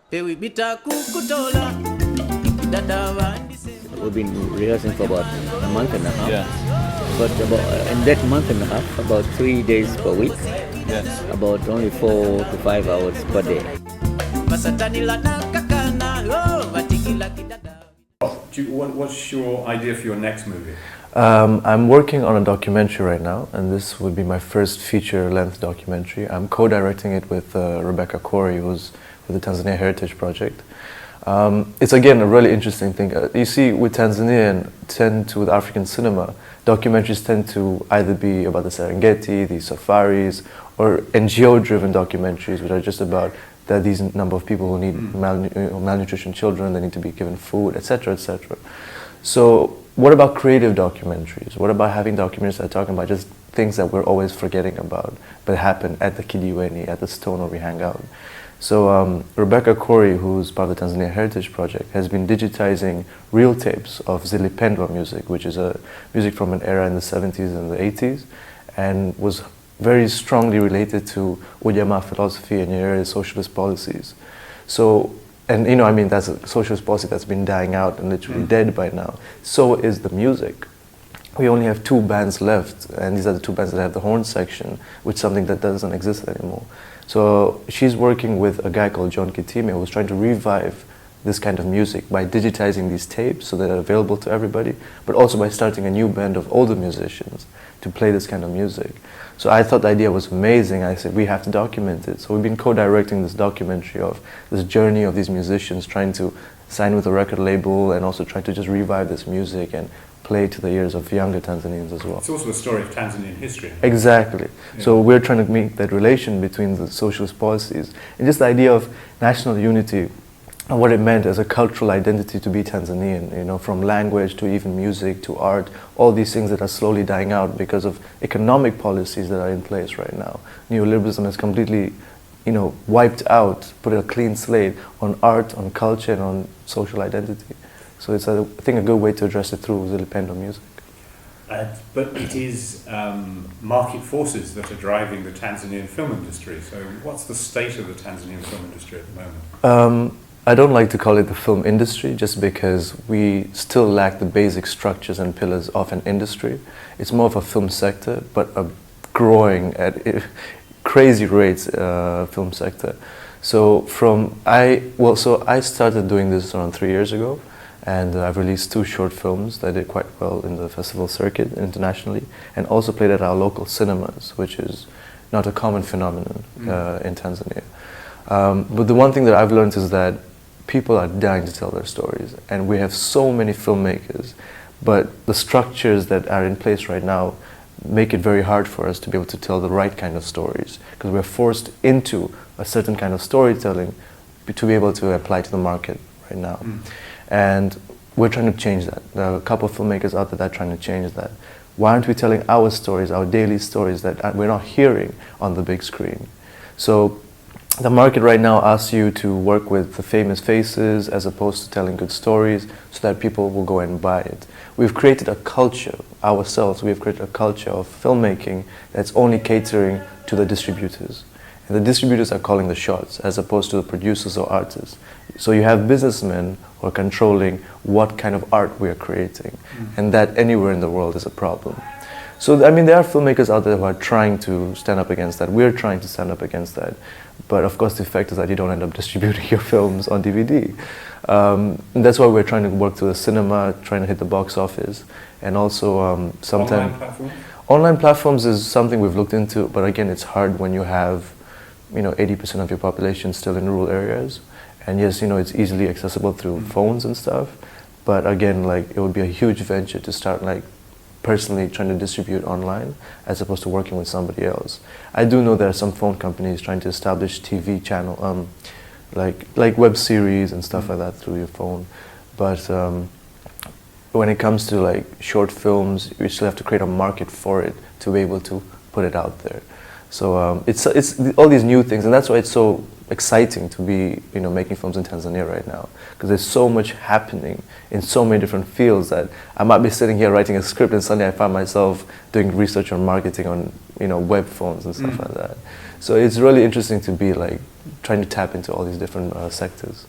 We've been rehearsing for about a month and a half. Yeah. But about in that month and a half, about 3 days per week. Yes. About only 4 to 5 hours per day. What's your idea for your next movie? I'm working on a documentary right now, and this would be my first feature-length documentary. I'm co-directing it with Rebecca Corey, who's with the Tanzania Heritage Project. It's again a really interesting thing. You see, with Tanzania and with African cinema, documentaries tend to either be about the Serengeti, the safaris, or NGO-driven documentaries, which are just about that these number of people who need malnutrition children, they need to be given food, etc., etc. So what about creative documentaries? What about having documentaries that are talking about just things that we're always forgetting about, but happen at the Kidiweni, at the stone where we hang out? So Rebecca Corey, who's part of the Tanzania Heritage Project, has been digitizing reel tapes of Zilipendwa music, which is a music from an era in the 70s and the 80s, and was very strongly related to Ujamaa philosophy and Nyerere socialist policies. So, and you know, I mean, that's a socialist policy that's been dying out and literally dead by now. So is the music. We only have 2 bands left, and these are the 2 bands that have the horn section, which is something that doesn't exist anymore. So she's working with a guy called John Kitime, who's trying to revive this kind of music by digitizing these tapes so that they're available to everybody, but also by starting a new band of older musicians to play this kind of music. So I thought the idea was amazing. I said, we have to document it. So we've been co-directing this documentary of this journey of these musicians trying to sign with a record label and also trying to just revive this music and play to the ears of younger Tanzanians as well. It's also a story of Tanzanian history. Exactly. Yeah. So we're trying to make that relation between the socialist policies and just the idea of national unity and what it meant as a cultural identity to be Tanzanian, you know, from language to even music to art, all these things that are slowly dying out because of economic policies that are in place right now. Neoliberalism has completely, you know, wiped out, put a clean slate on art, on culture, and on social identity. So it's, I think, a good way to address it through Zilipendwa music. But it is market forces that are driving the Tanzanian film industry. So what's the state of the Tanzanian film industry at the moment? I don't like to call it the film industry just because we still lack the basic structures and pillars of an industry. It's more of a film sector, but a growing at crazy rates film sector. So I started doing this around 3 years ago, and I've released 2 short films that did quite well in the festival circuit internationally, and also played at our local cinemas, which is not a common phenomenon in Tanzania. But the one thing that I've learned is that people are dying to tell their stories, and we have so many filmmakers, but the structures that are in place right now make it very hard for us to be able to tell the right kind of stories, because we're forced into a certain kind of storytelling to be able to apply to the market right now. And we're trying to change that. There are a couple of filmmakers out there that are trying to change that. Why aren't we telling our stories, our daily stories that we're not hearing on the big screen? So the market right now asks you to work with the famous faces as opposed to telling good stories so that people will go and buy it. We've created a culture ourselves, we've created a culture of filmmaking that's only catering to the distributors. And the distributors are calling the shots as opposed to the producers or artists. So you have businessmen who are controlling what kind of art we are creating, and that anywhere in the world is a problem. So, I mean, there are filmmakers out there who are trying to stand up against that. We're trying to stand up against that. But of course, the effect is that you don't end up distributing your films on DVD. And that's why we're trying to work through the cinema, trying to hit the box office. And also sometimes... Online platforms? Online platforms is something we've looked into, but again, it's hard when you have, you know, 80% of your population still in rural areas. And yes, you know, it's easily accessible through phones and stuff. But again, like, it would be a huge venture to start, like, personally trying to distribute online as opposed to working with somebody else. I do know there are some phone companies trying to establish TV channel, like web series and stuff like that through your phone. But when it comes to like short films, you still have to create a market for it to be able to put it out there. So it's all these new things, and that's why it's so exciting to be, you know, making films in Tanzania right now, because there's so much happening in so many different fields that I might be sitting here writing a script and suddenly I find myself doing research on marketing on web phones and stuff Mm. like that. So it's really interesting to be like trying to tap into all these different sectors.